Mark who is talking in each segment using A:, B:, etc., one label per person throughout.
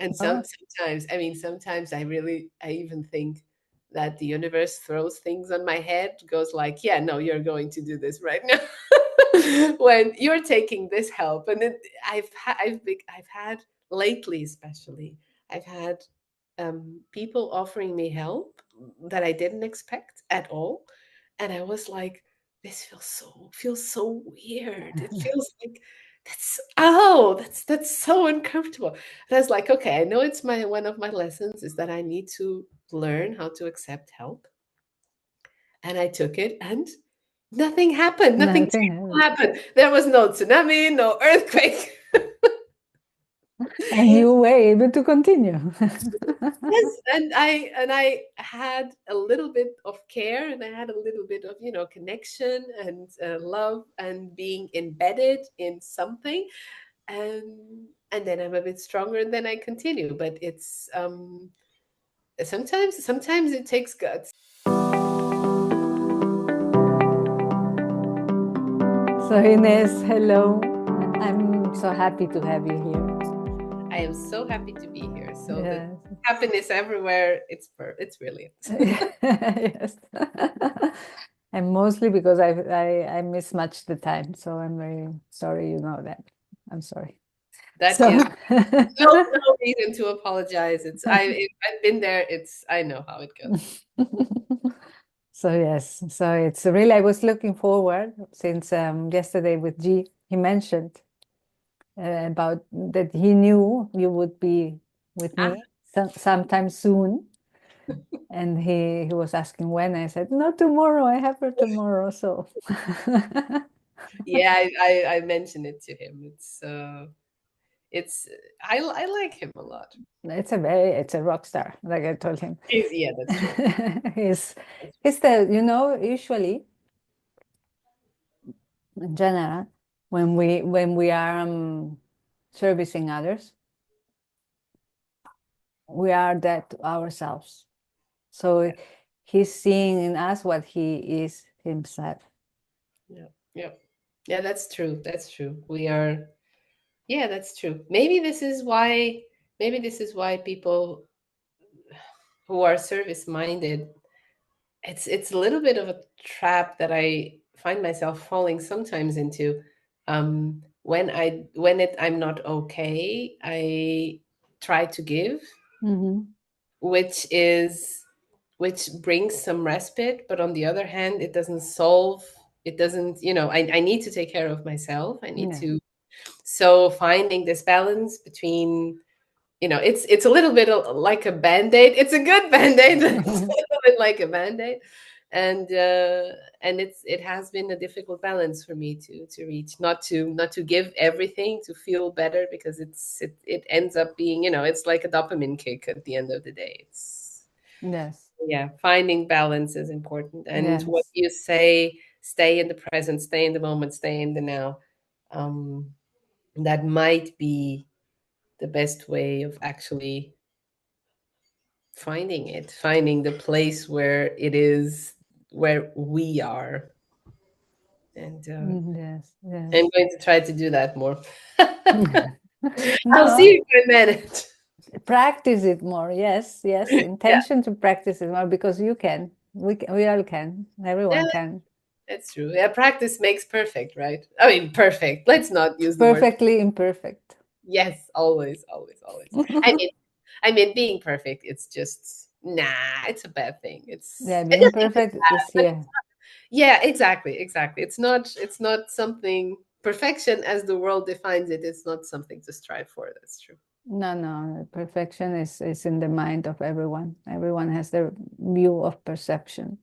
A: And
B: Oh,
A: sometimes I even think that the universe throws things on my head, goes like, yeah, no, you're going to do this right now. When you're taking this help. And then I've had lately, especially, I've had people offering me help that I didn't expect at all. And I was like, this feels so weird. It feels like that's so uncomfortable. And I was like, okay, I know it's my one of my lessons is that I need to learn how to accept help. And I took it and nothing happened. Nothing
B: nothing
A: terrible
B: happened.
A: happened. There was no tsunami, no earthquake.
B: And you were able to continue.
A: Yes, and I had a little bit of care, and I had a little bit of connection and love and being embedded in something, and then I'm a bit stronger, and then I continue. But it's sometimes it takes guts.
B: So Ines, hello. I'm so happy to have you here.
A: I am so happy to be here. So the
B: Yes.
A: happiness everywhere. It's brilliant.
B: Yes. And mostly because I mismatched the time, so I'm very sorry. You know that. I'm sorry.
A: That
B: So
A: is no reason to apologize. I've been there. I know how it goes.
B: so yes, so it's really I was looking forward since yesterday with G. He mentioned about that he knew you would be with
A: Ah,
B: me sometime soon. And he was asking when. I said, "No, tomorrow. I have her tomorrow." So
A: yeah, I mentioned it to him. It's I like him a lot.
B: it's a rock star, like I told him.
A: Yeah, that's true.
B: he's
A: That's true.
B: he's the usually in general when we are servicing others, we are that to ourselves. So he's seeing in us what he is himself.
A: Yeah, yeah, yeah. That's true. That's true. We are. Yeah, that's true. Maybe this is why people who are service minded, it's a little bit of a trap that I find myself falling sometimes into. I'm not okay, I try to give,
B: Mm-hmm.
A: which is which brings some respite, but on the other hand, it doesn't, I need to take care of myself. I need
B: Yeah.
A: to So finding this balance between, it's a little bit like a band-aid. It's a good band-aid, but it's a little bit like a band-aid. And it has been a difficult balance for me to reach, not to give everything to feel better, because it ends up being, it's like a dopamine kick at the end of the day. It's
B: Yes.
A: Yeah, finding balance is important. And what
B: Yes.
A: you say, stay in the present, stay in the moment, stay in the now. Um, that might be the best way of actually finding the place where it is, where we are. And
B: Yes.
A: I'm
B: Yes.
A: going to try to do that more. I'll see
B: No,
A: if I manage.
B: practice it more. Yes, yes.
A: Yeah,
B: Intention to practice it more because you can. We all can.
A: yeah,
B: Everyone can.
A: that's true. Yeah, practice makes perfect, right? I mean, perfect. Let's not use the word.
B: Perfectly imperfect.
A: Yes, always, always, always. I mean, being perfect, it's just it's a bad thing.
B: Yeah,
A: I
B: being
A: just think it's
B: perfect
A: bad,
B: is
A: but
B: here.
A: yeah, exactly, exactly. It's not something perfection as the world defines it. It's not something to strive for. That's true.
B: No, no. Perfection is in the mind of everyone. Everyone has their view of perception,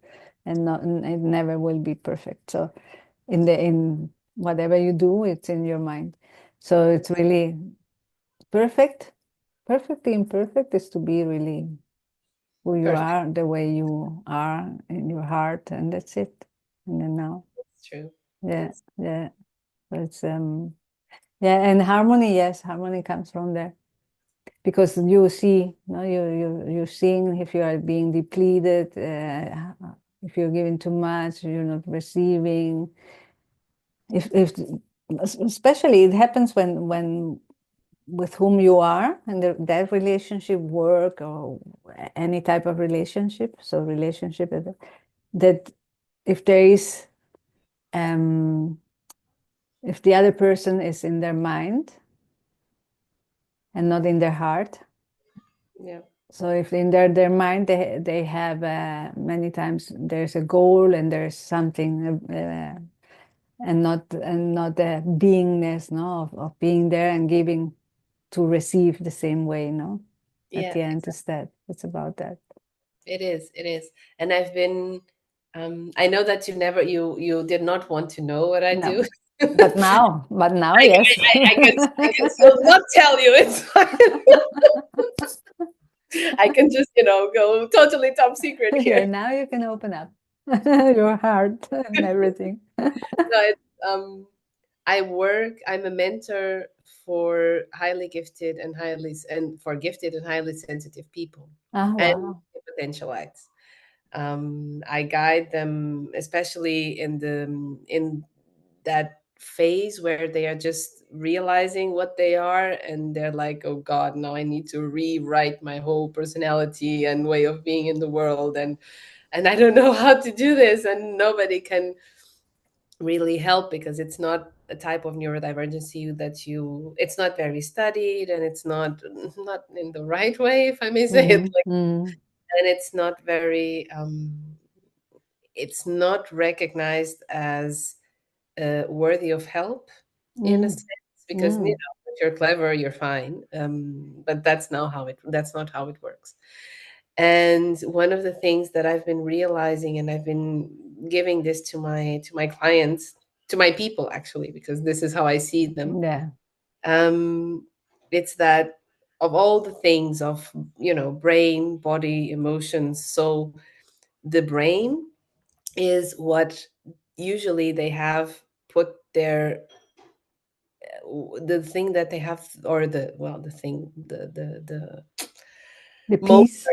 B: and not it never will be perfect. So in whatever you do, it's in your mind. So it's really perfect. Perfectly imperfect is to be really who you
A: Perfect.
B: are, the way you are in your heart, and that's it. And then now,
A: That's true.
B: yeah,
A: That's
B: yeah, it's yeah, and harmony, yes, harmony comes from there because you see, no, you're seeing if you are being depleted, if you're giving too much, you're not receiving. If especially it happens when with whom you are, and that relationship, work or any type of relationship. So relationship that if there is, um, if the other person is in their mind and not in their heart.
A: Yeah.
B: So if in their mind they have many times there's a goal and there's something and not the beingness, no, of being there and giving to receive the same way, no. At
A: Yeah,
B: the end, is that it's about that.
A: it is. It is. And I've been, I know that you did not want to know what I do.
B: No, but now, yes.
A: I can still not tell you. It's fine. I can just, go totally top secret here.
B: Yeah, now you can open up your heart and everything.
A: No, it's, I'm a mentor for highly gifted and for gifted and highly sensitive people
B: Ah,
A: and
B: wow.
A: potentialites. I guide them, especially in that phase where they are just realizing what they are, and they're like, "Oh God, now I need to rewrite my whole personality and way of being in the world, and I don't know how to do this." And nobody can really help because it's not a type of neurodivergency that it's not very studied, and it's not in the right way, if I may say it,
B: Mm, mm,
A: and it's not recognized as worthy of help in a
B: mm,
A: sense, because
B: mm.
A: if you're clever, you're fine, but that's not how it works. And one of the things that I've been realizing, and I've been giving this to my clients, to my people actually, because this is how I see them,
B: Yeah.
A: um, it's that of all the things of brain, body, emotions, soul, the brain is what usually they have put the thing that they have, or the thing, the
B: The
A: motor,
B: peace.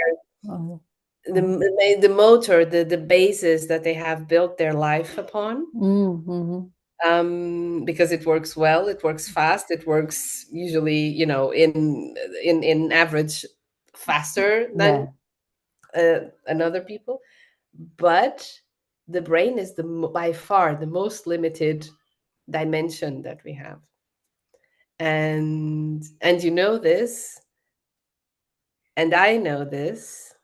B: Oh,
A: the
B: oh.
A: the motor, the basis that they have built their life upon,
B: Mm, mhm.
A: because it works well, it works fast, it works usually, in average faster than
B: Yeah.
A: another people. But the brain is by far the most limited dimension that we have, and you know this, and I know this,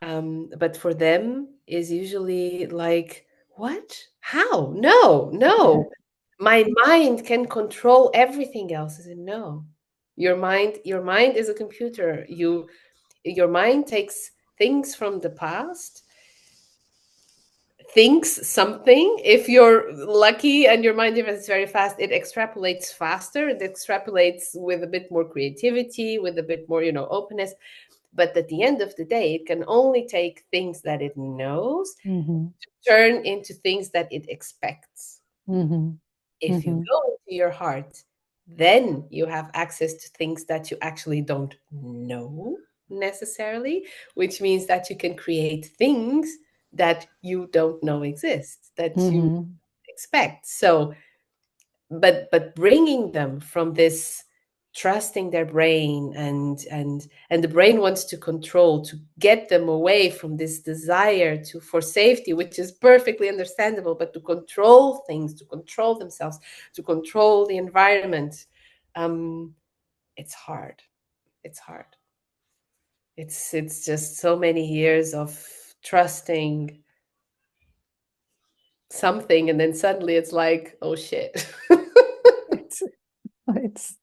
A: but for them is usually like, what, how, no, no, my mind can control everything else. I said, no, your mind is a computer. Your mind takes things from the past, thinks something. If you're lucky and your mind is very fast, it extrapolates faster, it extrapolates with a bit more creativity, with a bit more openness. But at the end of the day, it can only take things that it knows,
B: Mhm,
A: turn into things that it expects.
B: mhm,
A: If you
B: mhm,
A: go into your heart, then you have access to things that you actually don't know necessarily, which means that you can create things that you don't know exist, that you
B: mhm,
A: expect. So, but bringing them from this trusting their brain, and the brain wants to control, to get them away from this desire to for safety, which is perfectly understandable, but to control things, to control themselves, to control the environment, um it's hard. It's hard. It's just so many years of trusting something, and then suddenly it's like, oh shit.
B: It's it's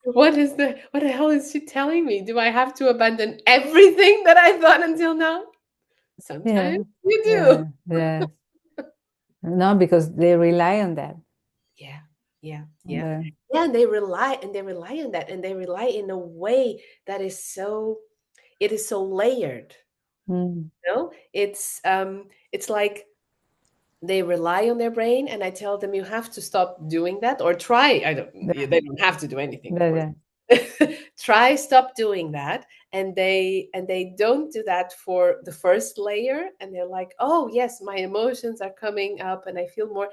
A: What the hell is she telling me? Do I have to abandon everything that I thought until now?
B: yeah,
A: Sometimes you do.
B: yeah, yeah. No, because they rely on that.
A: Yeah, yeah,
B: On
A: yeah.
B: the
A: Yeah, and they rely on that, and they rely in a way that it is so layered.
B: mm,
A: It's like they rely on their brain, and I tell them, you have to stop doing that, or try. I don't
B: the
A: They don't have to do anything, of course.
B: the
A: Try stop doing that, and they don't do that for the first layer, and they're like, oh yes, my emotions are coming up and I feel more,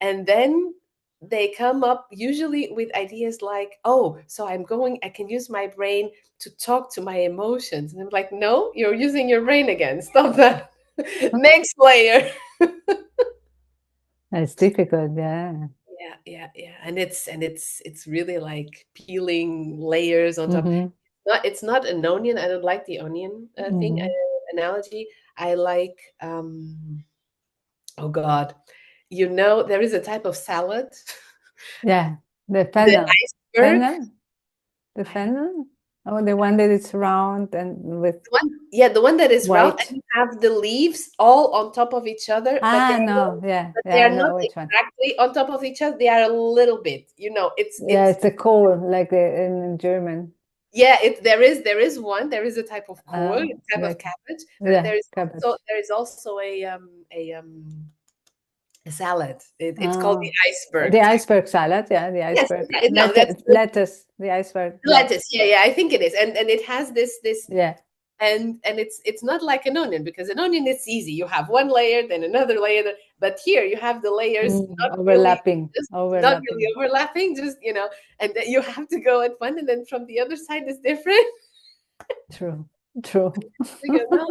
A: and then they come up usually with ideas like, oh, so I can use my brain to talk to my emotions. And I'm like, no, you're using your brain again. Stop that. Next layer.
B: It's difficult, yeah.
A: Yeah. And it's really like peeling layers on top.
B: Mm-hmm.
A: It's not an onion. I don't like the onion thing
B: Mm-hmm.
A: analogy. I like oh God. There is a type of salad,
B: Yeah, the
A: the
B: fennel.
A: iceberg.
B: Fennel? The
A: I don't
B: fennel? Oh, the one that is round and with
A: the one that is round, and
B: white.
A: you have the leaves all on top of each other, but
B: Ah, no, yeah,
A: but they
B: yeah, I
A: are not
B: know which one.
A: exactly on top of each other. They are a little bit.
B: Yeah, it's a coal, like in German.
A: Yeah, there is one. There is a type of kohl, a type of
B: Like,
A: cabbage, but
B: yeah, cabbage.
A: there is also a salad. It's called the
B: Oh, the
A: iceberg type.
B: iceberg salad. Yeah, the
A: Yes,
B: iceberg
A: no, that's
B: lettuce. The iceberg. Yeah,
A: lettuce. Yeah, I think it is, and it has this
B: yeah.
A: and it's not like an onion, because an onion is easy. You have one layer, then another layer, but here you have the layers
B: Overlapping,
A: not really
B: overlapping.
A: overlapping, just and then you have to go at one, and then from the other side is different.
B: True, true.
A: You go, no,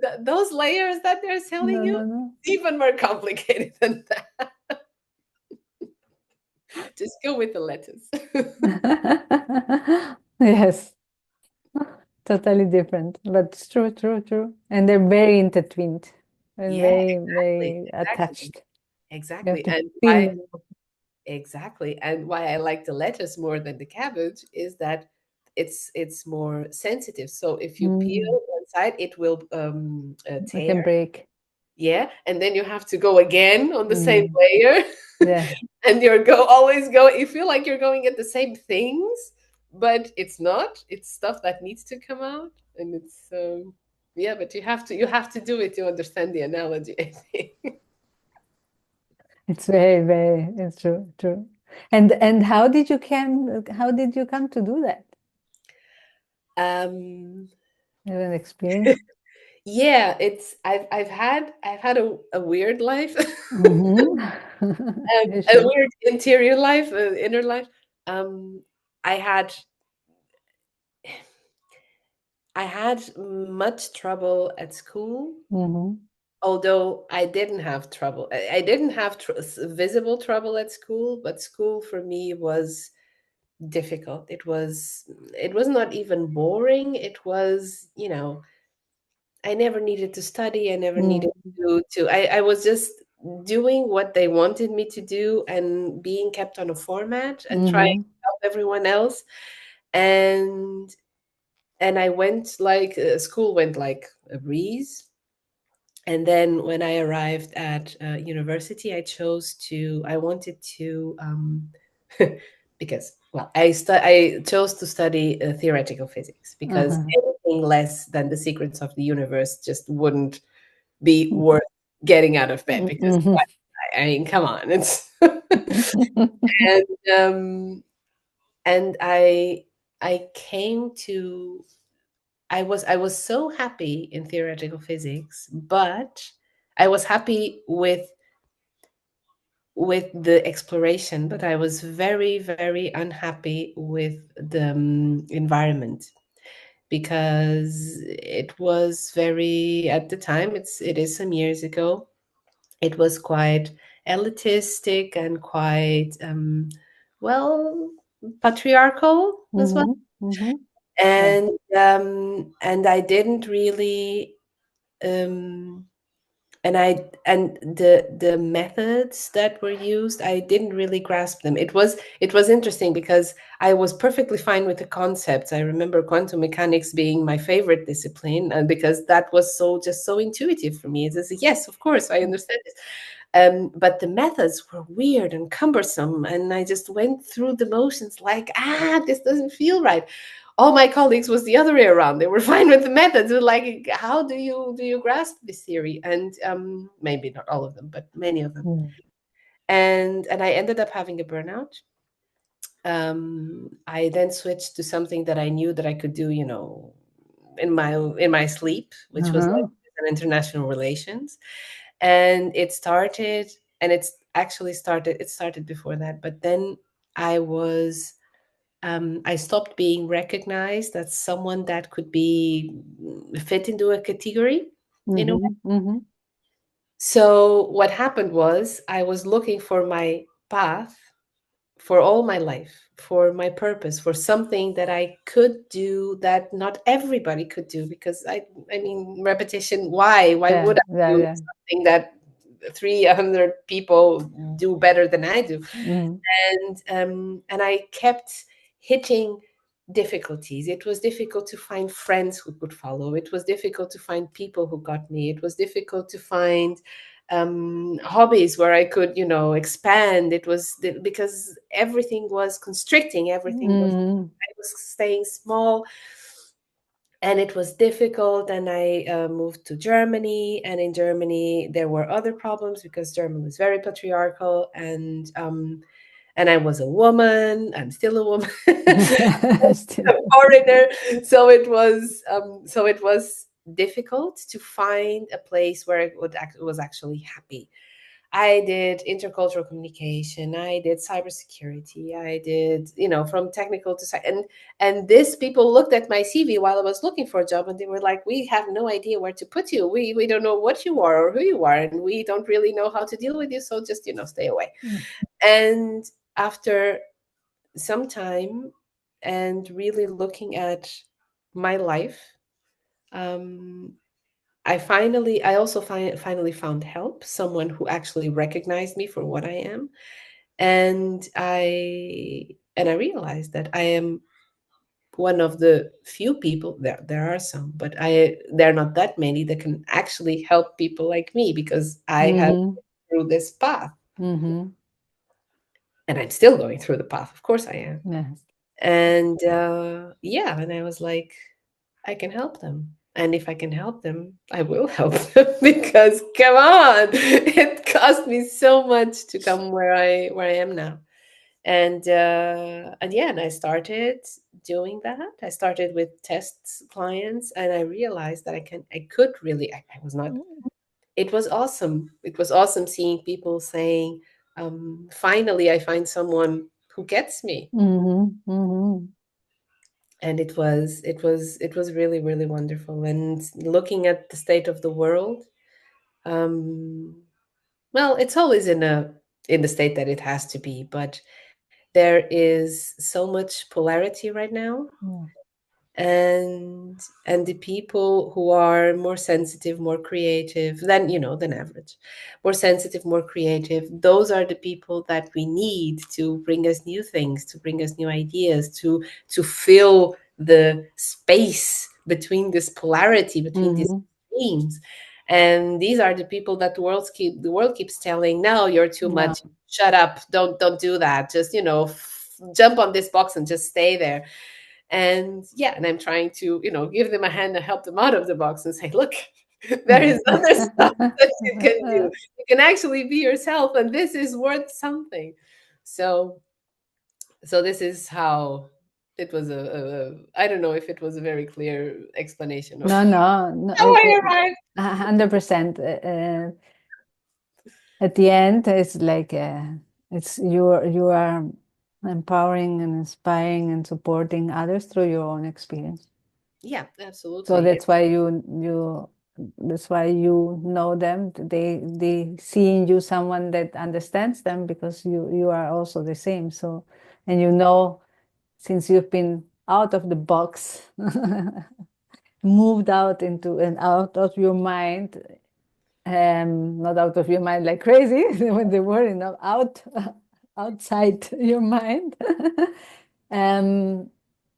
A: no, those layers that they're selling
B: No,
A: you,
B: no, no.
A: even more complicated than that. Just go with the lettuce.
B: Yes, totally different, but it's true, true, true. And they're very intertwined and
A: Yeah,
B: very,
A: exactly,
B: very
A: exactly,
B: attached. You have
A: exactly.
B: to
A: And
B: peel
A: why
B: them.
A: exactly, and why I like the lettuce more than the cabbage is that it's more sensitive. So if you
B: Mm,
A: peel one side, it will
B: we
A: tear.
B: can break.
A: Yeah, and then you have to go again on the same
B: Mm,
A: layer.
B: yeah,
A: And you're always go you feel like you're going at the same things, but it's not. It's stuff that needs to come out, and it's yeah, but you have to do it to understand the analogy, I think.
B: it's very, very, it's true, true. And how did you come to do that?
A: um
B: You have an experience?
A: yeah, I've had a weird life.
B: Mm-hmm. You
A: A
B: should.
A: weird interior life, inner life. I had I had much trouble at school,
B: Mm-hmm.
A: although I didn't have trouble. I didn't have visible trouble at school, but school for me was difficult. It was not even boring. It was, I never needed to study. I never needed
B: Mm-hmm.
A: I was just doing what they wanted me to do and being kept on a format and trying
B: Mm-hmm.
A: to help everyone else. And I went like school went like a breeze. And then when I arrived at university, I wanted to, because, well, I chose to study theoretical physics, because
B: Uh-huh.
A: anything less than the secrets of the universe just wouldn't be worth getting out of bed, because
B: Mm-hmm.
A: I mean, come on, it's and and I came to I was so happy in theoretical physics, but I was happy with the exploration, but I was very, very unhappy with the environment, because it was very, at the time, it is some years ago, it was quite elitistic and quite well, patriarchal as well.
B: Mm-hmm. Mm-hmm. Yeah.
A: And I didn't really um and the methods that were used, I didn't really grasp them. It was interesting, because I was perfectly fine with the concepts. I remember quantum mechanics being my favorite discipline, and because that was so intuitive for me. It's just, yes, of course, I understand this. But the methods were weird and cumbersome, and I just went through the motions like, this doesn't feel right. All my colleagues was the other way around. They were fine with the methods. They're like, how do you grasp this theory? And maybe not all of them, but many of them.
B: Mm.
A: And I ended up having a burnout. I then switched to something that I knew that I could do, in my sleep, which was like
B: Uh-huh.
A: international relations. And it started, and actually started, it started before that, but then I was I stopped being recognized as someone that could be fit into a category, you know.
B: Mhm. Mhm.
A: So what happened was I was looking for my path for all my life, for my purpose, for something that I could do that not everybody could do. Because I mean, repetition. Why
B: Yeah.
A: would I
B: Yeah.
A: do
B: Yeah.
A: something that 300 people do better than I do?
B: Mhm.
A: And I kept hitting difficulties. It was difficult to find friends who could follow. It was difficult to find people who got me. It was difficult to find hobbies where I could, expand. It was because everything was constricting. Everything was
B: Mhm.
A: I was staying small, and it was difficult. And I moved to Germany, and in Germany there were other problems because Germany was very patriarchal, and I was a woman. I'm still a woman,
B: Still.
A: a foreigner. So it was difficult to find a place where was actually happy. I did intercultural communication. I did cybersecurity. I did, from technical to and this people looked at my CV while I was looking for a job, and they were like, "We have no idea where to put you. We don't know what you are or who you are, and we don't really know how to deal with you. So just stay away." And after some time, and really looking at my life, um, I also finally found help, someone who actually recognized me for what I am. And I realized that I am one of the few people, there are some, but there are not that many that can actually help people like me, because I have
B: Mhm.
A: through this path,
B: Mhm.
A: and I'm still going through the path. Of course I am.
B: Yeah.
A: And yeah, and I was like, I can help them. And if I can help them, I will help them because come on, it cost me so much to come where I am now. And yeah, and I started doing that. I started with tests clients, and I realized that I could really, I was not, it was awesome. It was awesome seeing people saying, finally I find someone who gets me.
B: Mhm. Mhm.
A: And it was really, really wonderful. And looking at the state of the world, um well, it's always in the state that it has to be, but there is so much polarity right now.
B: Yeah.
A: And the people who are more sensitive, more creative than average, more sensitive, more creative, those are the people that we need to bring us new things, to bring us new ideas, to fill the space between this polarity, between these
B: Mhm.
A: extremes. And these are the people that the world keeps telling, no, you're too
B: Yeah.
A: much, shut up, don't do that, just jump on this box and just stay there. And yeah, and I'm trying to give them a hand and help them out of the box and say, look, there is other stuff that you can do. You can actually be yourself, and this is worth something. So so this is how it was. I don't know if it was a very clear explanation of
B: No, no, no.
A: how I arrived.
B: 100%. At the end, it's like it's you are empowering and inspiring and supporting others through your own experience.
A: Yeah,
B: So
A: absolutely.
B: that's why you know them. They see in you someone that understands them because you are also the same. So, and since you've been out of the box, moved out into and out of your mind, not out of your mind like crazy when they were out outside your mind, um,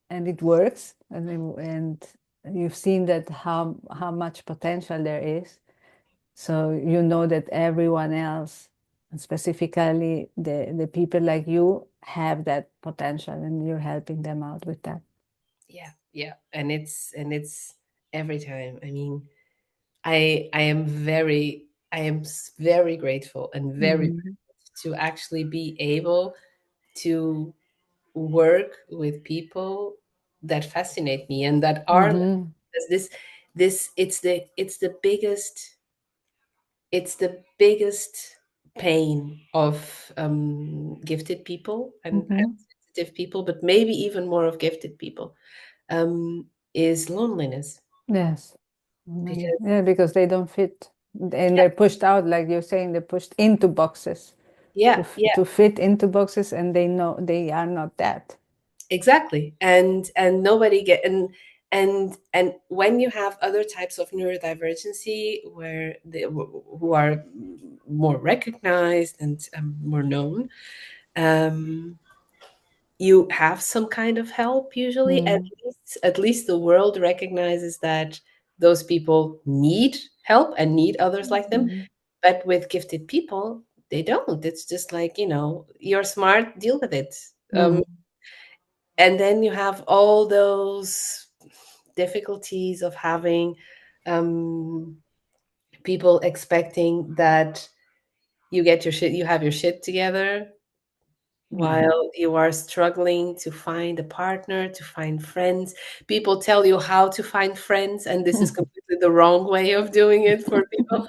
B: and it works, and you've seen that how much potential there is. So you know that everyone else, and specifically the people like you, have that potential, and you're helping them out with that.
A: Yeah, yeah, and it's every time. I mean, I am very grateful and very
B: Mhm.
A: privileged to actually be able to work with people that fascinate me and that are like
B: Mhm.
A: this. It's the biggest pain of gifted people and
B: Mm-hmm.
A: sensitive people, but maybe even more of gifted people, is loneliness.
B: Yes.
A: Because
B: Yeah, because they don't fit, and
A: yeah,
B: they're pushed out, like you're saying, they're pushed into boxes
A: yeah, yeah,
B: to fit into boxes, and they know they are not that.
A: exactly. And nobody get and when you have other types of neurodivergency where who are more recognized and more known, um, you have some kind of help usually.
B: Mm.
A: At least the world recognizes that those people need help and need others like them.
B: Mm.
A: But with gifted people, they don't. It's just like, you're smart, deal with it.
B: Mm.
A: And then you have all those difficulties of having um, people expecting that you have your shit together
B: Mm.
A: while you are struggling to find a partner, to find friends. People tell you how to find friends, and this is completely the wrong way of doing it for people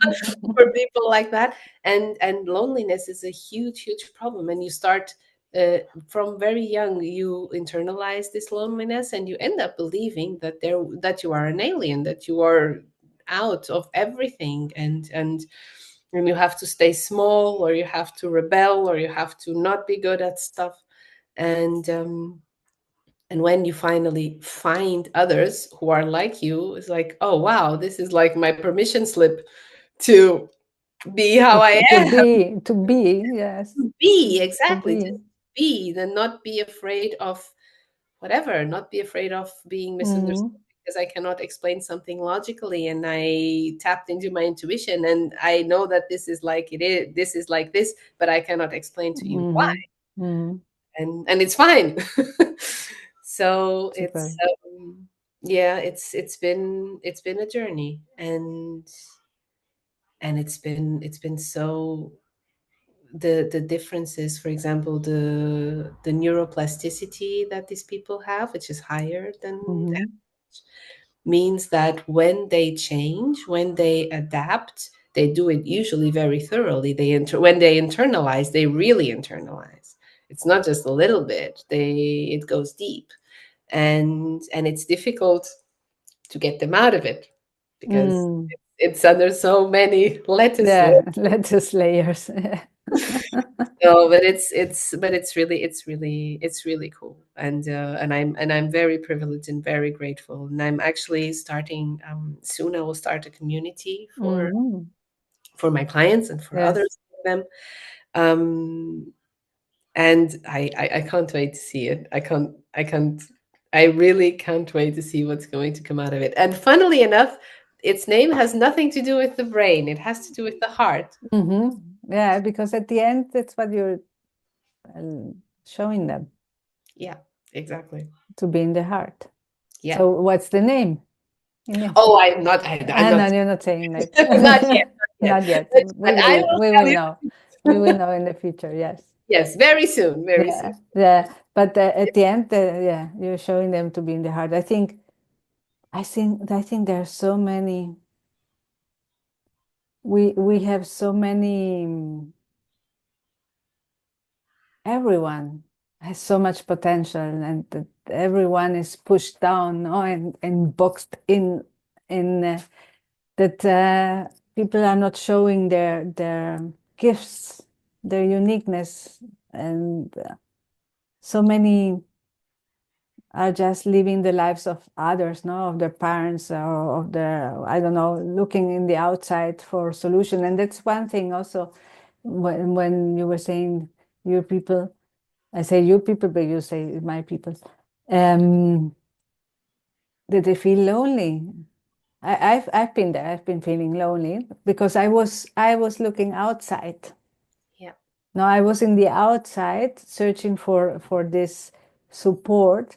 A: for people like that. And loneliness is a huge, huge problem. And you start from very young, you internalize this loneliness, and you end up believing that you are an alien, that you are out of everything, and you have to stay small, or you have to rebel, or you have to not be good at stuff. And um and when you finally find others who are like you, it's like, oh wow, this is like my permission slip to be how I am.
B: To be, yes.
A: Be
B: To
A: exactly,
B: be.
A: just be, then not be afraid of whatever, not be afraid of being misunderstood
B: Mm.
A: because I cannot explain something logically, and I tapped into my intuition, and I know that this is like this, but I cannot explain to you why.
B: Mm. Mm.
A: And it's fine. So
B: Super.
A: yeah, it's been a journey, and it's been so, the differences, for example, the neuroplasticity that these people have, which is higher than
B: Mm-hmm.
A: means that when they change, when they adapt, they do it usually very thoroughly. When they internalize, they really internalize. It's not just a little bit. It goes deep, and it's difficult to get them out of it because
B: Mm.
A: it's under so many lettuce layers.
B: Yeah, lettuce layers.
A: No, but it's really cool, and I'm very privileged and very grateful, and I'm actually starting soon. I will start a community
B: Mm.
A: for my clients and for
B: Yes.
A: others of them, um, and I can't wait to see it. I really can't wait to see what's going to come out of it. And funnily enough, its name has nothing to do with the brain; it has to do with the heart.
B: Mm-hmm. Yeah, because at the end, that's what you're showing them,
A: Yeah, exactly.
B: to be in the heart.
A: Yeah.
B: So, what's the name, Ines?
A: Oh, I'm not. I'm
B: No,
A: not.
B: you're not saying that.
A: Not yet. Not yet.
B: Not yet.
A: But I will
B: We
A: tell
B: will
A: you.
B: know. We will know in the future. Yes.
A: Yes, very soon. Very soon.
B: Yeah. Yeah. But at the end, yeah, you're showing them to be in the heart. I think there are so many. We have so many. Everyone has so much potential, and that everyone is pushed down, no, and boxed in that people are not showing their gifts, their uniqueness, and so many are just living the lives of others, no, of their parents or of their, I don't know, looking in the outside for solution. And that's one thing also, when you were saying your people, I say you people, but you say my people, um, that they feel lonely. I've been there. I've been feeling lonely because I was looking outside.
A: Yeah.
B: No, I was in the outside searching for this support.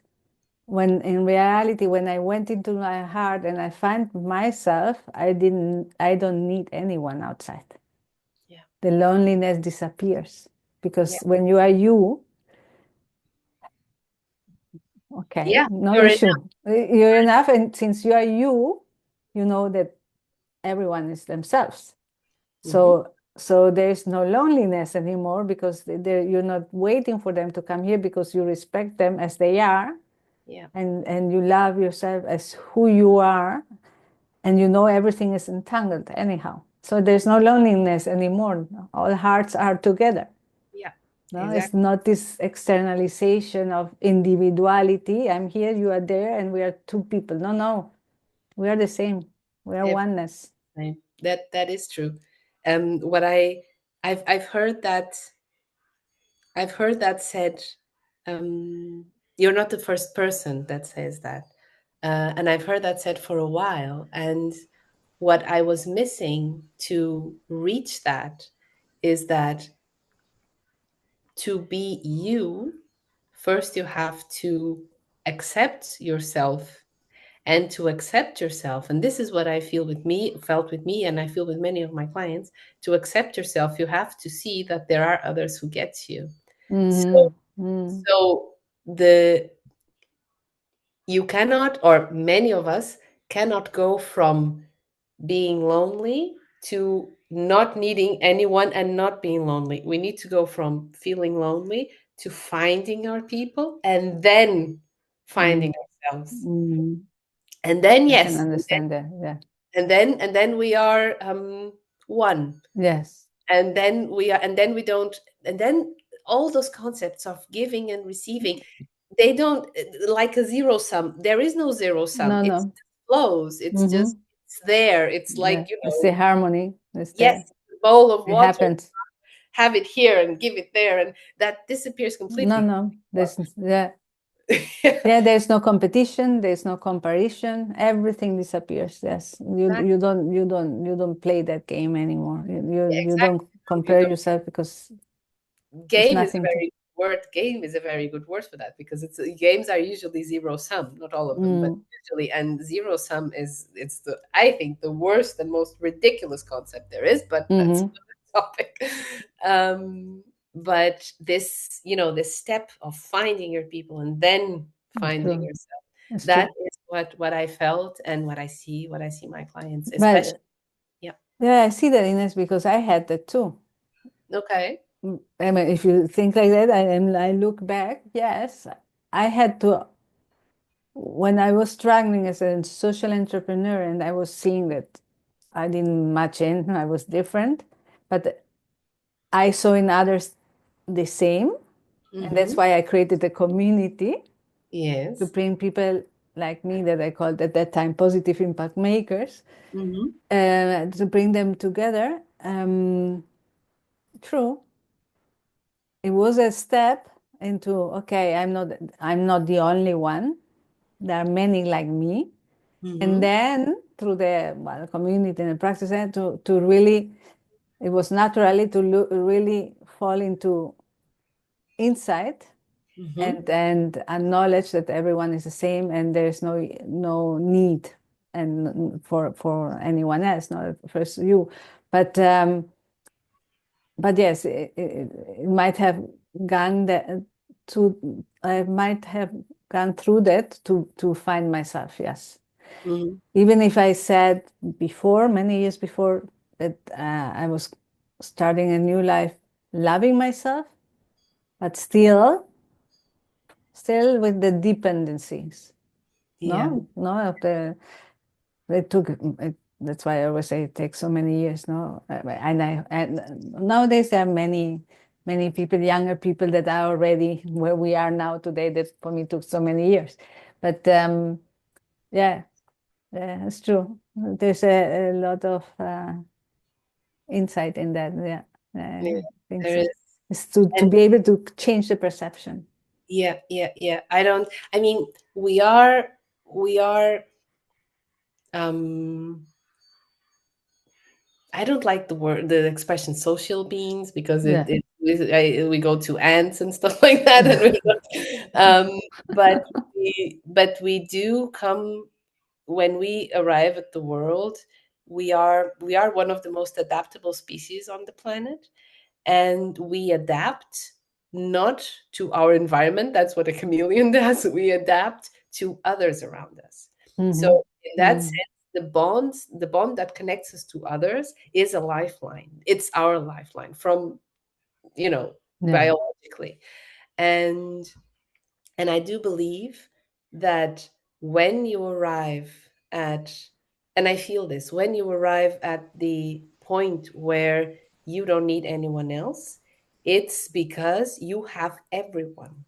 B: When in reality, when I went into my heart and I find myself, I don't need anyone outside.
A: Yeah.
B: The loneliness disappears
A: Yeah.
B: because when you are you, okay,
A: Yeah.
B: no
A: You're enough.
B: issue. You're enough, and since you are you, you know that everyone is themselves.
A: Hmm.
B: So so there's no loneliness anymore, because you're not waiting for them to come here, because you respect them as they are,
A: Yeah.
B: and you love yourself as who you are, and you know everything is entangled anyhow. So there's no loneliness anymore. All hearts are together.
A: Yeah.
B: No, it's
A: Exactly.
B: not this externalization of individuality. I'm here, you are there, and we are two people. No, no, we are the same. We are
A: Every
B: oneness.
A: time. That is true. What I've heard that said. Um, you're not the first person that says that, and I've heard that said for a while. And what I was missing to reach that is that to be you, first you have to accept yourself, and to accept yourself, and this is what I felt with me, and I feel with many of my clients. To accept yourself, you have to see that there are others who get you. So
B: Mm-hmm. Mm.
A: so the you cannot, or many of us cannot, go from being lonely to not needing anyone and not being lonely. We need to go from feeling lonely to finding our people, and then
B: Mm.
A: finding ourselves.
B: Mm.
A: And then,
B: I can
A: yes,
B: understand that. Yeah.
A: and then we are one.
B: Yes.
A: And then we don't, and then all those concepts of giving and receiving, they don't, like a zero sum. There is no zero sum.
B: No,
A: It's
B: no.
A: flows. It's
B: Mm-hmm.
A: just, it's there. It's
B: Yeah.
A: like,
B: It's the harmony. It's
A: yes,
B: there.
A: a bowl of
B: It
A: water,
B: happens.
A: have it here and give it there, and that disappears
B: No,
A: completely.
B: no. Yeah, there's no competition, there's no comparison, everything disappears. Yes. You don't play that game anymore. You
A: Exactly.
B: don't
A: You
B: compare
A: don't.
B: yourself, because there's
A: Game is a
B: nothing to.
A: very good word. Game is a very good word for that, because it's, games are usually zero sum, not all of them, but
B: Mm,
A: usually. And zero sum is, it's the, I think, the worst and most ridiculous concept there is, but that's
B: mm-hmm.
A: another topic. Um, but this, this step of finding your people and then
B: It's
A: finding
B: true.
A: yourself,
B: It's
A: that
B: true.
A: is what I felt, and what I see my clients, especially.
B: But
A: Yeah.
B: yeah, I see that, Ines, because I had that too.
A: Okay.
B: I mean, if you think like that, I look back, yes, I had to, when I was struggling as a social entrepreneur, and I was seeing that I didn't match in, I was different, but I saw in others the same. And that's
A: Mm-hmm.
B: why I created a community to
A: Yes.
B: bring people like me, that I called at that time positive impact makers,
A: Mm-hmm.
B: to bring them together. True. It was a step into, okay, I'm not the only one. There are many like me. And
A: Mm-hmm.
B: then through the community and the practice, to really, it was naturally to really fall into insight,
A: Mm-hmm.
B: and acknowledge that everyone is the same, and there's no need and for anyone else, not first you. But yes, it might have gone to I might have gone through that to find myself. Yes,
A: Mm-hmm.
B: even if I said before, many years before, that I was starting a new life, loving myself, but still with the dependencies.
A: Yeah.
B: No, of the it took it, that's why I always say it takes so many years. No, and nowadays there are many people, younger people, that are already where we are now today. That for me took so many years, but yeah, it's true. There's a lot of insight in that. Yeah,
A: Yeah.
B: I think
A: There
B: so.
A: is.
B: It's to
A: And
B: be able to change the perception.
A: yeah, yeah, yeah. I mean, we are um I don't like the expression social beings, because
B: Yeah.
A: we go to ants and stuff like that, and but we do come, when we arrive at the world, we are one of the most adaptable species on the planet, and we adapt not to our environment. That's what a chameleon does. We adapt to others around us. So
B: Mm-hmm.
A: in that sense,
B: Mm.
A: the bond that connects us to others is a lifeline. It's our lifeline from,
B: Yeah.
A: biologically. And I do believe that when you arrive at, and I feel this, when you arrive at the point where you don't need anyone else, it's because you have everyone.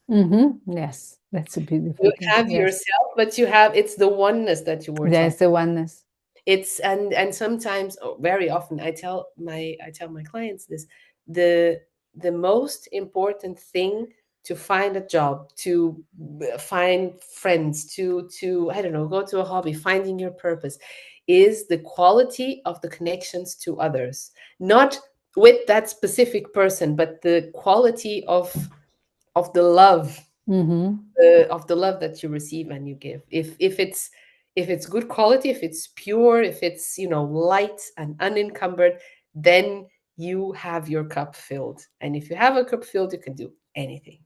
B: Yes, that's a
A: You
B: beautiful thing.
A: have
B: Yes.
A: yourself, but you have, it's the oneness that you were
B: There's
A: talking.
B: the oneness.
A: It's and sometimes, very often, I tell my clients this: the most important thing to find a job, to find friends, to I don't know, go to a hobby, finding your purpose, is the quality of the connections to others, not with that specific person, but the quality of the love,
B: Mm-hmm.
A: of the love that you receive and you give. If it's good quality, if it's pure, if it's, light and unencumbered, then you have your cup filled. And if you have a cup filled, you can do anything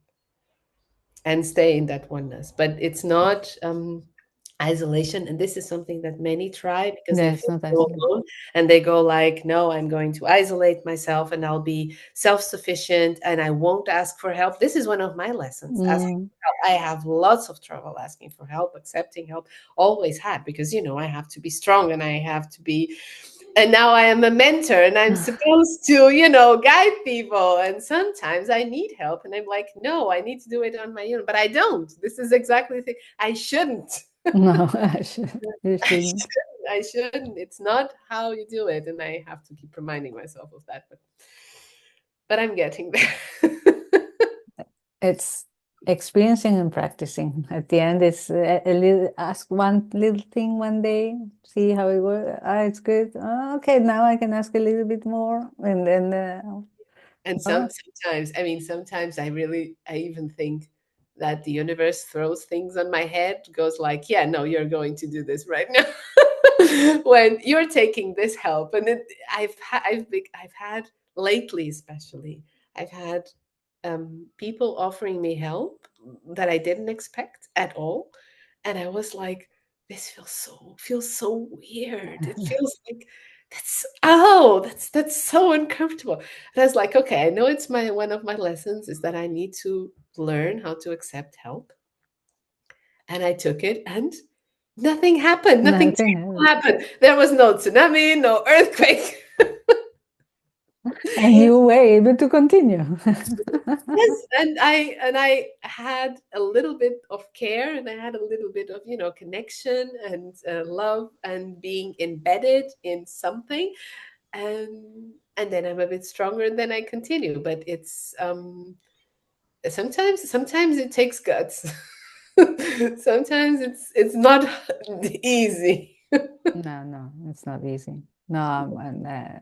A: and stay in that oneness. But it's not isolation. And this is something that many try because they
B: Yes,
A: feel
B: not
A: so
B: isolated.
A: alone. And they go like, no, I'm going to isolate myself and I'll be self-sufficient and I won't ask for help. This is one of my lessons. Asking
B: Mm.
A: for help. I have lots of trouble asking for help, accepting help. Always had, because I have to be strong and I have to be, and now I am a mentor and I'm supposed to, guide people. And sometimes I need help and I'm like, no, I need to do it on my own. But I don't. This is exactly the thing. I shouldn't.
B: No, I should. You
A: I
B: shouldn't.
A: shouldn't. I shouldn't. It's not how you do it. And I have to keep reminding myself of that. But I'm getting there.
B: It's experiencing and practicing. At the end, it's a little, ask one little thing one day, see how it works. Ah, it's good. Ah, okay, now I can ask a little bit more. And then,
A: And
B: ah,
A: sometimes I even think that the universe throws things on my head, goes like, yeah, no, you're going to do this right now. When you're taking this help. And then I've had lately, especially, I've had people offering me help that I didn't expect at all. And I was like, this feels so weird. It feels like that's so uncomfortable. And I was like, okay, I know it's my one of my lessons is that I need to learn how to accept help. And I took it and nothing happened. Nothing
B: nothing
A: terrible
B: else.
A: happened. There was no tsunami, no earthquake.
B: And you were able to continue.
A: Yes, and I had a little bit of care and I had a little bit of, connection and love and being embedded in something. And then I'm a bit stronger and then I continue. But it's sometimes it takes guts. Sometimes it's not easy.
B: No, no, it's not easy. No, and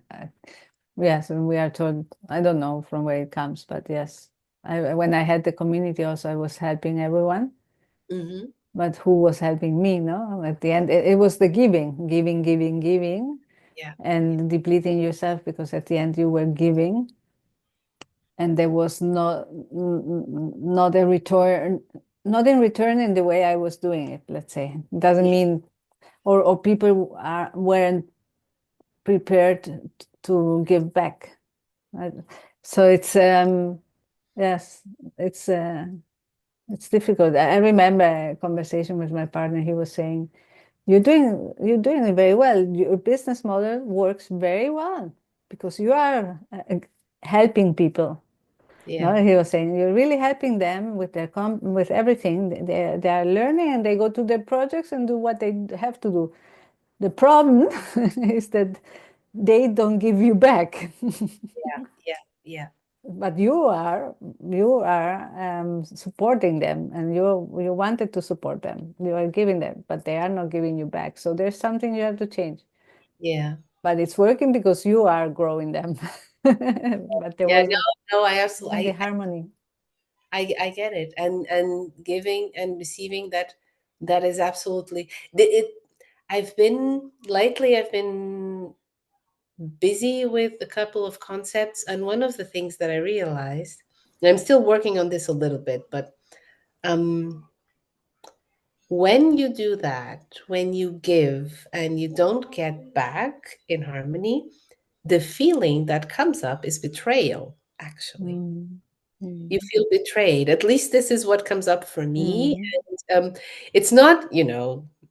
B: yes, and we are told, I don't know from where it comes, but yes, when I had the community also, I was helping everyone,
A: Hmm.
B: but who was helping me, no? At the end, it was the giving, giving, giving, giving,
A: Yeah, yeah,
B: and depleting yourself because at the end you were giving, and there was not a return, not in return in the way I was doing it, let's say. It doesn't
A: yeah,
B: mean, or people weren't prepared to give back. Uh, So yes, it's uh, it's difficult. I remember a conversation with my partner. He was saying, "You're doing it very well. Your business model works very well because you are helping people." No,
A: yeah,
B: he was saying you're really helping them with their with everything. They are learning and they go to their projects and do what they have to do. The problem is that they don't give you back.
A: yeah, yeah, yeah,
B: But you are supporting them, and you wanted to support them. You are giving them, but they are not giving you back. So there's something you have to change.
A: yeah.
B: But it's working because you are growing them. But there
A: Yeah,
B: wasn't
A: no,
B: the harmony.
A: I get it. And giving and receiving, that is absolutely it. I've been busy with a couple of concepts, and one of the things that I realized, and I'm still working on this a little bit, but um when you do that, when you give and you don't get back in harmony, the feeling that comes up is betrayal, actually.
B: Mm.
A: You
B: Mm.
A: feel betrayed. At least this is what comes up for me.
B: Mm.
A: And it's not,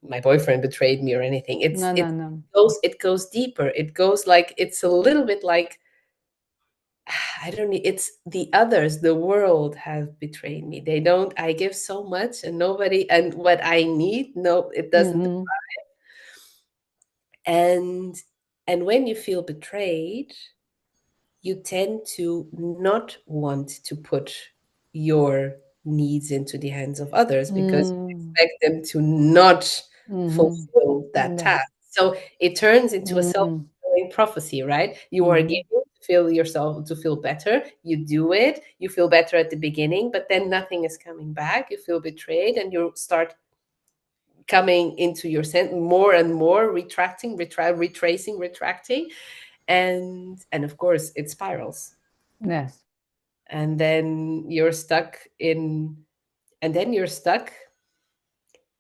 A: my boyfriend betrayed me or anything.
B: No,
A: It
B: no, no.
A: goes deeper. It goes like it's a little bit like I don't know. It's the others, the world has betrayed me. They don't, I give so much and nobody, and what I need, no, it doesn't.
B: Mm-hmm.
A: And when you feel betrayed, you tend to not want to put your needs into the hands of others because you
B: Mm.
A: expect them to not
B: Mm-hmm.
A: fulfill that
B: Yes.
A: task. So it turns into a
B: Mm.
A: self-fulfilling prophecy, right? You are
B: Mm-hmm.
A: giving to feel yourself to feel better. You do it, you feel better at the beginning, but then nothing is coming back. You feel betrayed and you start coming into your sense more and more, retracting, retracing, retracting, and of course it spirals,
B: Yes.
A: and then you're stuck in and then you're stuck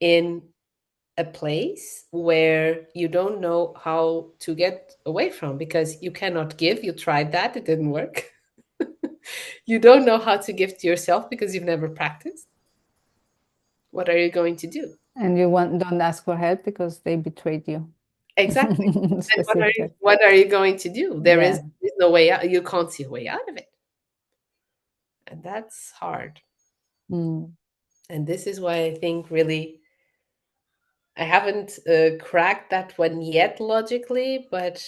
A: in a place where you don't know how to get away from, because you cannot give. You tried that, it didn't work. You don't know how to give to yourself because you've never practiced. What are you going to do?
B: And you don't ask for help because they betrayed you.
A: Exactly. And
B: Specifically.
A: what are you going to do?
B: Yeah.
A: There's no way out. You can't see a way out of it, and that's hard.
B: Mm.
A: And this is why I think really I haven't cracked that one yet logically, but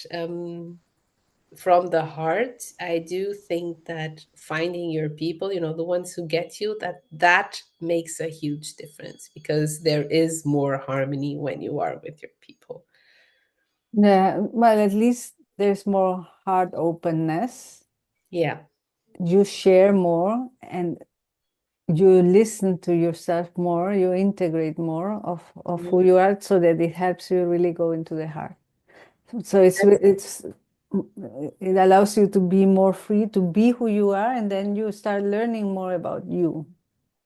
A: from the heart, I do think that finding your people, the ones who get you, that makes a huge difference, because there is more harmony when you are with your people.
B: Yeah. Well, at least there's more heart openness.
A: Yeah.
B: You share more and you listen to yourself more, you integrate more of
A: Mhm.
B: who you are so that it helps you really go into the heart. So it allows you to be more free to be who you are, and then you start learning more about you,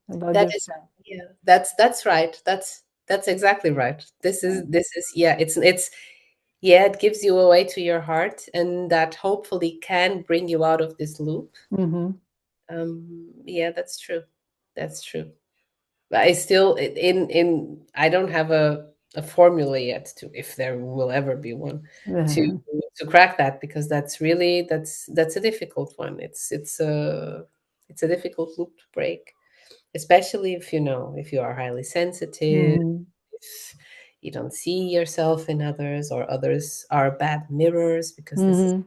B: about
A: That is,
B: yourself.
A: yeah, that's right. That's exactly right. This is yeah, it's yeah, it gives you a way to your heart, and that hopefully can bring you out of this loop.
B: Mm-hmm.
A: Yeah, that's true. That's true. But I still I don't have a formula yet, to if there will ever be one, to crack that, because that's a difficult one. It's a difficult loop to break, especially if you are highly sensitive,
B: Mm-hmm.
A: if you don't see yourself in others, or others are bad mirrors, because this is
B: Mm-hmm.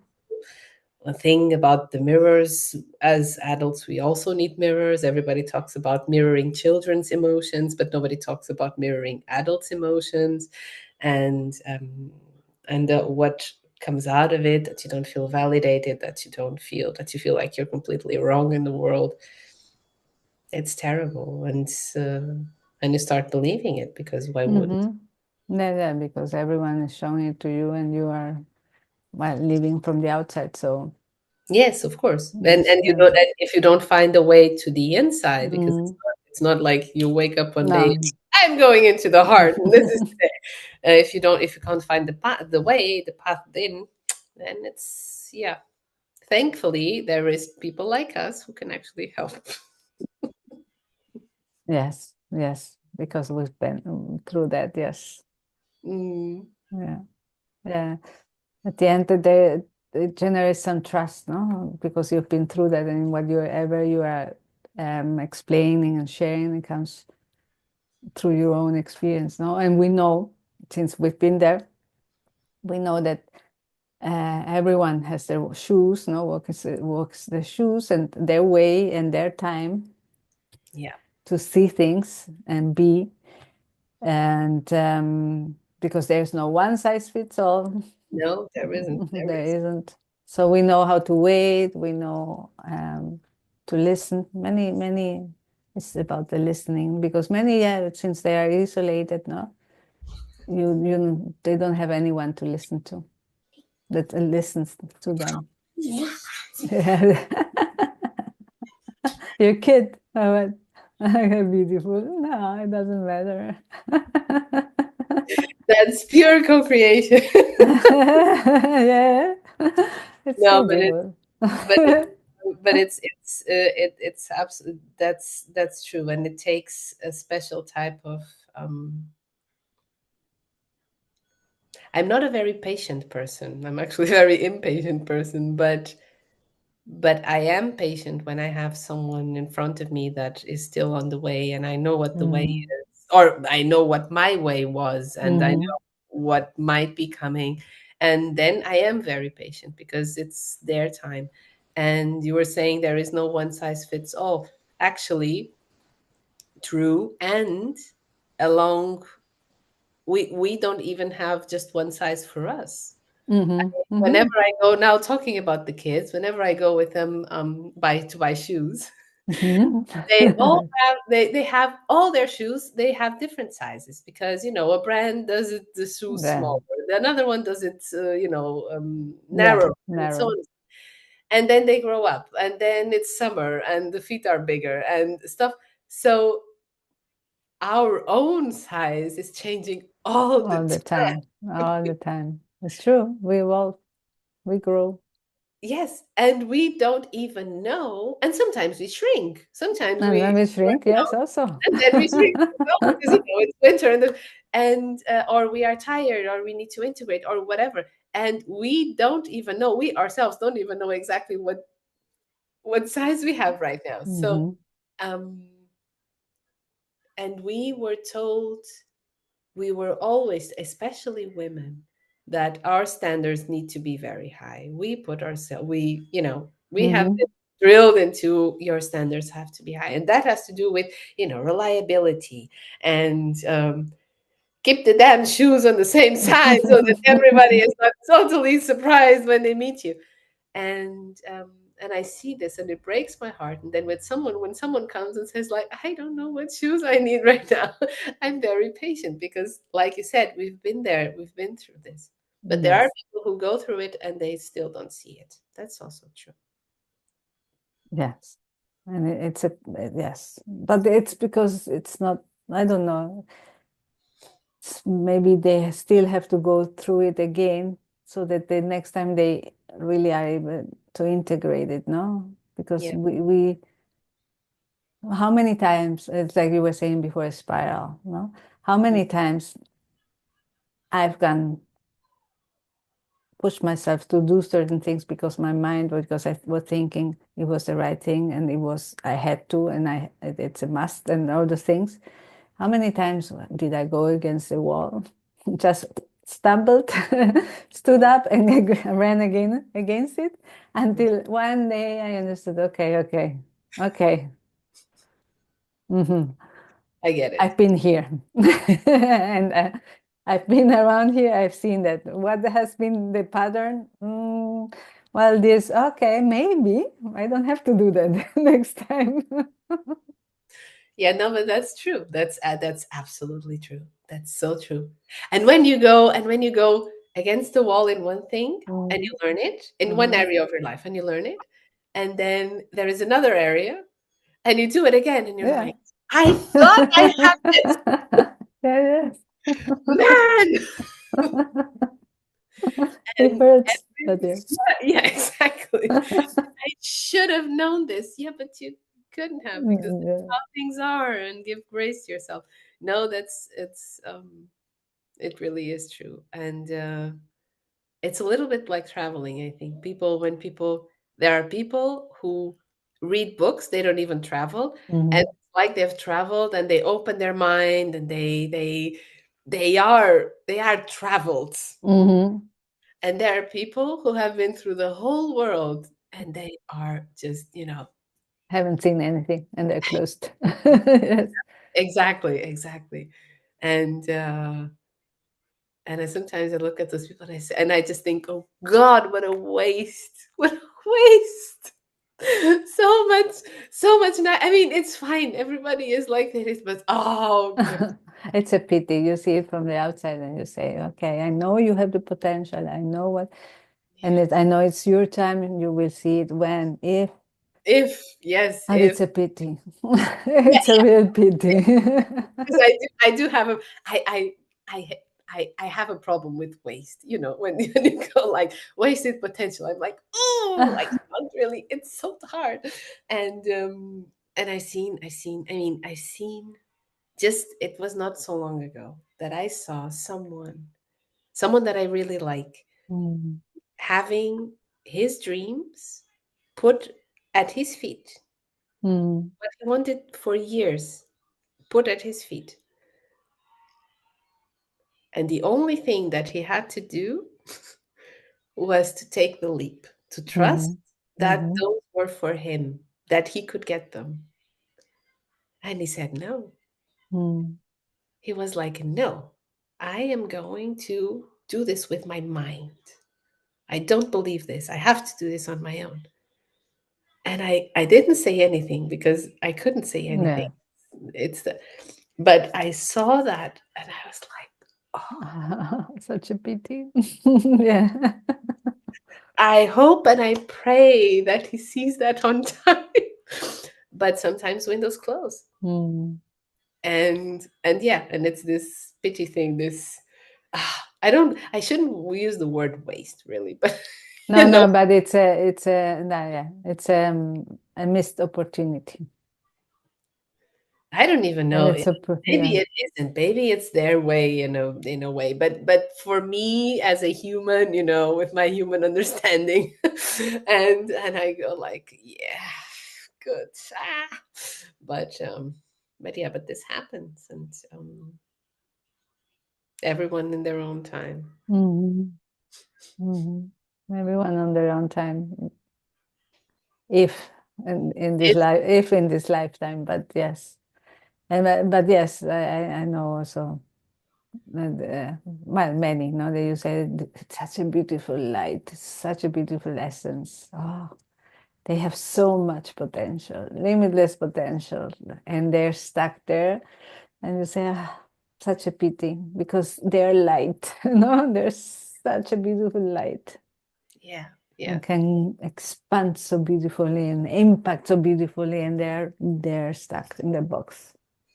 A: a thing about the mirrors. As adults, we also need mirrors. Everybody talks about mirroring children's emotions, but nobody talks about mirroring adults' emotions, and what comes out of it, that you don't feel validated, that you feel like you're completely wrong in the world. It's terrible, and you start believing it, because why wouldn't?
B: Mm-hmm. Yeah, yeah, because everyone is showing it to you and you are, well, living from the outside. So
A: Yes, of course. And
B: yes,
A: you
B: yes.
A: don't, and if you don't find a way to the inside, because
B: Mm.
A: it's not like you wake up one day,
B: No.
A: I'm going into the heart, and this is the if you can't find the path in, then it's, yeah. Thankfully, there is people like us who can actually help.
B: Yes, yes, because we've been through that. Yes.
A: Mm,
B: Yeah. Yeah. At the end of the day, it generates some trust, no? Because you've been through that, and whatever you are explaining and sharing, it comes through your own experience, no? And we know, since we've been there, we know that everyone has their shoes, no? Walks their shoes and their way and their time
A: yeah.
B: to see things and be, and because there's no one size fits all.
A: No, there isn't. There
B: There
A: is.
B: isn't. So we know how to wait. We know to listen. Many. It's about the listening, because many, since they are isolated, no, they don't have anyone to listen to that listens to them. Your kid. All right. Beautiful. No, it doesn't matter.
A: That's pure co-creation.
B: Yeah, it's
A: No,
B: beautiful.
A: but it, it's absolutely, that's true, and it takes a special type of. I'm not a very patient person. I'm actually a very impatient person, but I am patient when I have someone in front of me that is still on the way, and I know what the way
B: Mhm.
A: is, or I know what my way was, and I
B: Mhm.
A: know what might be coming. And then I am very patient because it's their time. And you were saying there is no one size fits all. Actually, true. And along, we don't even have just one size for us.
B: Mhm.
A: Whenever
B: Mhm.
A: I go now talking about the kids, whenever I go with them buy to buy shoes,
B: Mhm.
A: they have all their shoes, they have different sizes because a brand does it the shoe
B: Yeah.
A: smaller, another one does it
B: Yeah.
A: narrow, and so
B: Narrow.
A: on. And then they grow up, and then it's summer and the feet are bigger and stuff. So our own size is changing all the
B: All the
A: time.
B: time. All the time. It's true. We grow.
A: Yes, and we don't even know. And sometimes we shrink. Sometimes
B: And then
A: we,
B: we shrink, yes, also.
A: and then we shrink as well because it's winter, and or we are tired, or we need to integrate, or whatever. And we don't even know. We ourselves don't even know exactly what size we have right now. So,
B: Mhm.
A: um, and we were told, we were always, especially women, that our standards need to be very high. We put ourselves, we have been
B: Mhm.
A: drilled into your standards have to be high. And that has to do with, reliability and keep the damn shoes on the same size so that everybody is not totally surprised when they meet you. And I see this and it breaks my heart. And then when someone comes and says like, I don't know what shoes I need right now, I'm very patient because, like you said, we've been there, we've been through this. But there are
B: Yes.
A: people who go through it and they still don't see it. That's also true.
B: Yes. And it's a yes. But it's because it's not, I don't know. Maybe they still have to go through it again so that the next time they really are able to integrate it, no? Because
A: Yeah.
B: we how many times, it's like you were saying before, a spiral, no? How
A: Mhm.
B: many times I've gone push myself to do certain things because my mind, because I was thinking it was the right thing and I had to, and it's a must and all the things. How many times did I go against the wall? Just stumbled, stood
A: Yeah.
B: up, and ran again against it until one day I understood. Okay, okay, okay. Mhm.
A: I get it.
B: I've been here, and I've been around here. I've seen that. What has been the pattern? Well, this okay. Maybe I don't have to do that next time.
A: Yeah, no, but that's true. That's absolutely true. That's so true. And when you go against the wall in one thing and you
B: Mhm.
A: learn it in one
B: Mhm.
A: area of your life and you learn it, and then there is another area and you do it again and you're
B: Yeah.
A: like, I thought I had this,
B: Yeah, yes.
A: man.
B: It
A: And
B: hurts, but yes.
A: yeah, exactly. I should have known this. Yeah, but you couldn't have because that's
B: Yeah.
A: how things are, and give grace to yourself. No, it really is true. And it's a little bit like traveling, I think. There are people who read books, they don't even travel, and
B: Mhm.
A: it's like they've traveled and they open their mind and they are traveled.
B: Mhm.
A: And there are people who have been through the whole world and they are just,
B: Haven't seen anything, and they're closed. Yes.
A: exactly, exactly. And and I sometimes I look at those people and I just think, oh God, what a waste! What a waste! So much, so much. I mean, it's fine. Everybody is like this, but oh God,
B: It's a pity. You see it from the outside and you say, okay, I know you have the potential. I know what, and I know it's your time and you will see it when, if.
A: yes,
B: And
A: if
B: it's a pity.
A: yeah,
B: It's a real pity.
A: because I do have a I I have a problem with waste. You know, when, when you go like wasted potential, I'm like, oh, I can't really. It's so hard, and I mean, I seen just it was not so long ago that I saw someone that I really like
B: Mm,
A: having his dreams put at his feet.
B: mm,
A: What he wanted for years put at his feet. And the only thing that he had to do was to take the leap, to trust
B: mhm,
A: that
B: mhm,
A: those were for him, that he could get them. And he said no.
B: mm,
A: He was like, no, I am going to do this with my mind. I don't believe this. I have to do this on my own. And I didn't say anything because I couldn't say anything.
B: yeah.
A: It's the, but I saw that and I was like, oh,
B: Such a pity. Yeah.
A: I hope and I pray that he sees that on time. But sometimes windows close.
B: Mm.
A: And yeah, and it's this pity thing, this I shouldn't use the word waste really, but you
B: No,
A: know,
B: no, but it's a no, yeah, it's a missed opportunity,
A: I don't even
B: and
A: know.
B: it's a
A: Maybe
B: yeah.
A: it isn't. Maybe it's their way, in a way. But for me as a human, with my human understanding, and I go like, yeah, good. Ah. But yeah, but this happens, and everyone in their own time.
B: Mhm, mhm. Everyone on their own time, if in this
A: If
B: life, if in this lifetime. But yes, and but yes, I know also. And, well, many, no, they you say it's such a beautiful light, such a beautiful essence. Oh, they have so much potential, limitless potential, and they're stuck there. And you say, ah, such a pity because they're light, no, they're such a beautiful light
A: yeah, yeah,
B: and can expand so beautifully and impact so beautifully, and they're stuck in the box.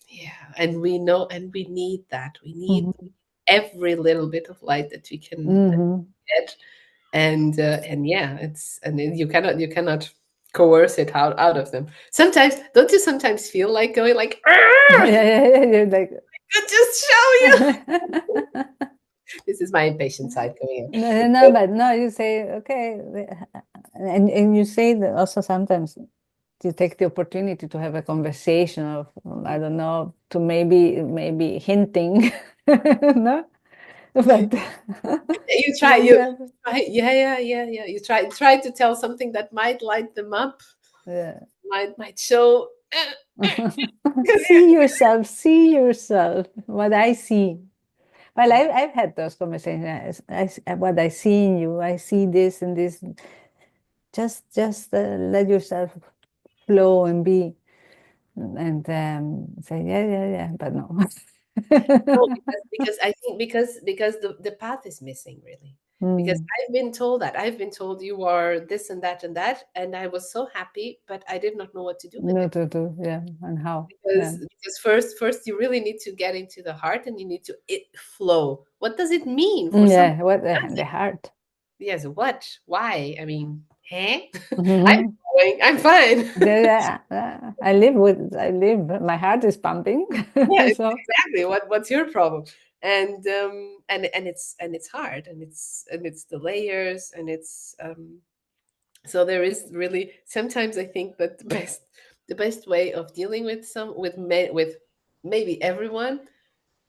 A: yeah, and we know, and we need that. We need
B: Mhm.
A: every little bit of light that we can
B: Mhm.
A: get, and yeah, and then you cannot coerce it out of them. Sometimes, don't you sometimes feel like going like,
B: Yeah,
A: "Arr!
B: yeah, yeah, you're like,
A: Could just show you. This is my impatient side coming
B: no,
A: in.
B: no, but no, you say, okay. And you say that also sometimes you take the opportunity to have a conversation of, I don't know, to maybe hinting, no? But
A: You try,
B: but
A: yeah, yeah, yeah, yeah. You try to tell something that might light them up,
B: yeah.
A: might show. Because
B: See yourself, what I see. Well, I've had those conversations. What I see in you, I see this and this. Just let yourself flow and be, and say, yeah, yeah, yeah, but no.
A: no, because I think because the path is missing really. Because
B: Mm,
A: I've been told you are this and that, and I was so happy, but I did not know what to do with
B: no,
A: it.
B: to do, yeah, and how, yeah.
A: Because first you really need to get into the heart, and you need to flow. What does it mean for some?
B: Yeah, what the heart.
A: Yes, what? Why? I mean, huh? I'm
B: Mhm.
A: going. I'm fine.
B: Yeah, I live, my heart is pumping.
A: Yeah,
B: So,
A: exactly. What's your problem? And it's hard, and it's the layers, and it's so there is really sometimes I think that the best way of dealing with with maybe everyone.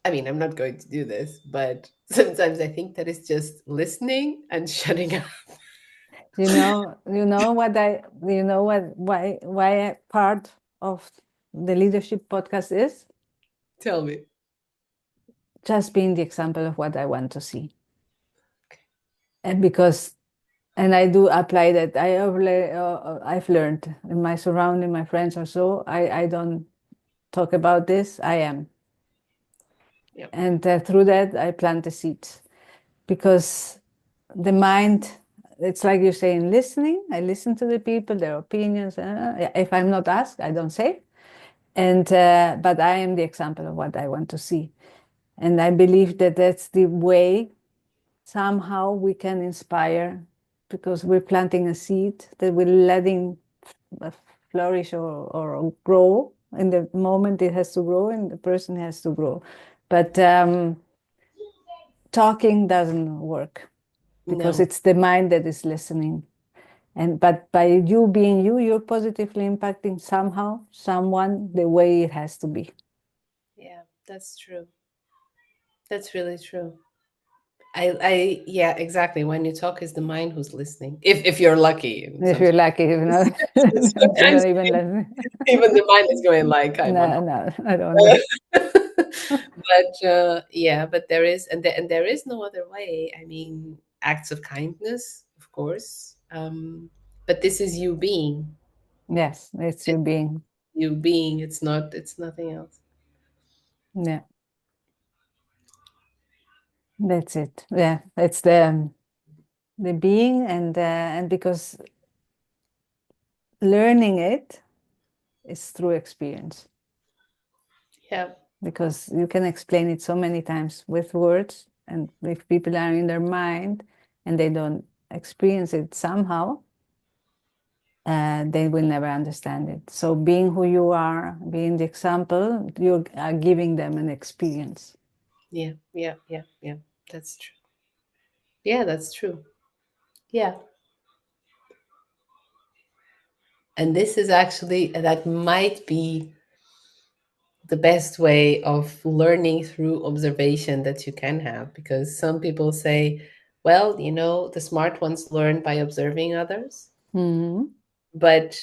A: I mean, I'm not going to do this, but sometimes I think that it's just listening and shutting up.
B: you know what, why part of the leadership podcast is
A: Tell me.
B: just being the example of what I want to see. And because, and I do apply that. I've learned in my surrounding, my friends or so, I don't talk about this, I am.
A: Yeah.
B: And through that, I plant the seeds because the mind, it's like you're saying, listening. I listen to the people, their opinions. If I'm not asked, I don't say. And but I am the example of what I want to see, and I believe that that's the way somehow we can inspire, because we're planting a seed that we're letting flourish or grow in the moment it has to grow, and the person has to grow. But talking doesn't work, because
A: No.
B: it's the mind that is listening. And but by you being you, you're positively impacting somehow someone the way it has to be.
A: Yeah, that's true. That's really true. Yeah, exactly. When you talk, is the mind who's listening. If you're lucky, and
B: If you're
A: sometimes
B: lucky, if not, you're
A: sometimes
B: not even listening.
A: even the mind is going like, I'm on.
B: No, no, I don't know.
A: But yeah, but there is, and there is no other way. I mean, acts of kindness, of course. But this is you being,
B: Yes, it's you being.
A: you being. It's not. It's nothing else.
B: Yeah, that's it. Yeah, it's the being, and because learning it is through experience,
A: Yeah,
B: because you can explain it so many times with words, and if people are in their mind and they don't experience it somehow, they will never understand it. So being who you are, being the example, you are giving them an experience.
A: yeah, yeah, yeah, yeah. That's true. Yeah, that's true. Yeah. And this is actually, that might be the best way of learning through observation that you can have, because some people say, well, the smart ones learn by observing others,
B: Mm-hmm.
A: but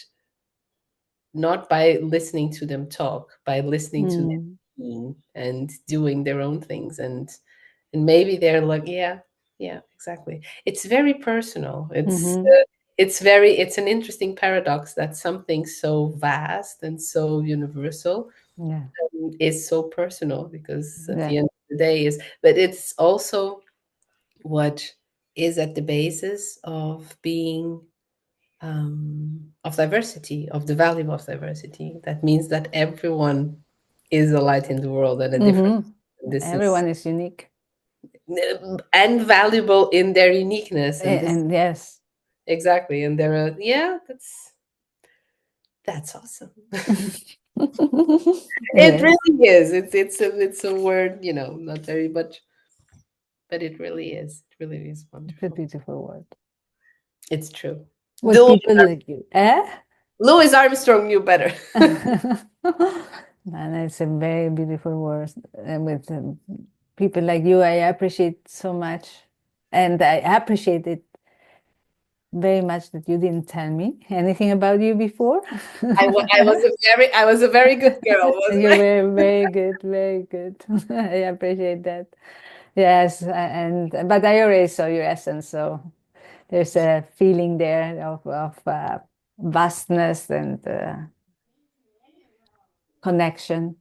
A: not by listening to them talk, by listening to them
B: Mm-hmm.
A: being and doing their own things. And maybe they're like, yeah, yeah, exactly. It's very personal.
B: Mm-hmm.
A: It's an interesting paradox that something so vast and so universal
B: Yeah.
A: is so personal, because at
B: Yeah.
A: the end of the day is, but it's also what is at the basis of being, of diversity, of the value of diversity. That means that everyone is a light in the world and a different.
B: Mm-hmm.
A: This is
B: Everyone is unique.
A: and valuable in their uniqueness, and this
B: And yes.
A: exactly, and they're yeah, that's awesome.
B: It
A: It
B: is.
A: really is. It's a word, not very much, but it really is. It really is
B: It's a
A: wonderful.
B: beautiful word.
A: It's true.
B: With
A: Louis,
B: people like you. Eh?
A: Louis Armstrong knew better.
B: And it's a very beautiful word. And with people like you, I appreciate so much. And I appreciate it very much that you didn't tell me anything about you before.
A: I was a very good girl, wasn't
B: You
A: I?
B: were very good, very good. I appreciate that. Yes, and but I already saw your essence, so there's a feeling there of vastness and connection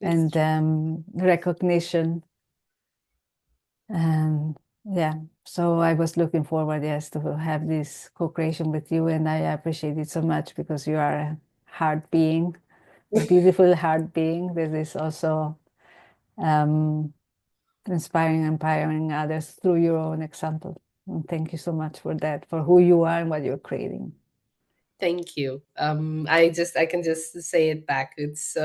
A: It's
B: and
A: true.
B: recognition. And yeah, so I was looking forward, yes, to have this co-creation with you, and I appreciate it so much because you are a heart being, a beautiful heart being that is also um, inspiring, empowering others through your own example. And thank you so much for that, for who you are and what you're creating.
A: Thank you. I can just say it back. It's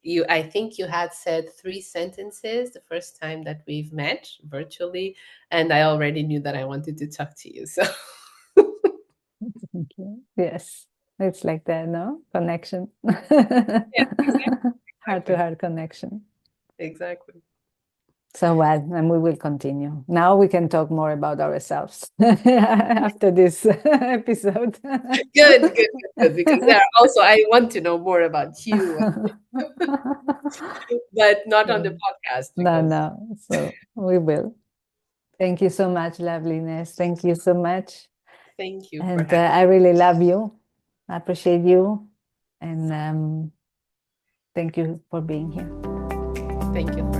A: you. I think you had said three sentences the first time that we've met virtually, and I already knew that I wanted to talk to you. So
B: Thank you. Yes, it's like that, no? Connection.
A: yeah,
B: Heart to
A: exactly,
B: heart connection.
A: exactly.
B: So well, and we will continue. Now we can talk more about ourselves after this episode.
A: Good, good, good, good. Because there also I want to know more about you, but not on the
B: So,
A: podcast
B: no,
A: because
B: no. So we will. Thank you so much, loveliness. Thank you so much.
A: thank you for
B: And
A: having.
B: I really love you. I appreciate you. And thank you for being here.
A: Thank you.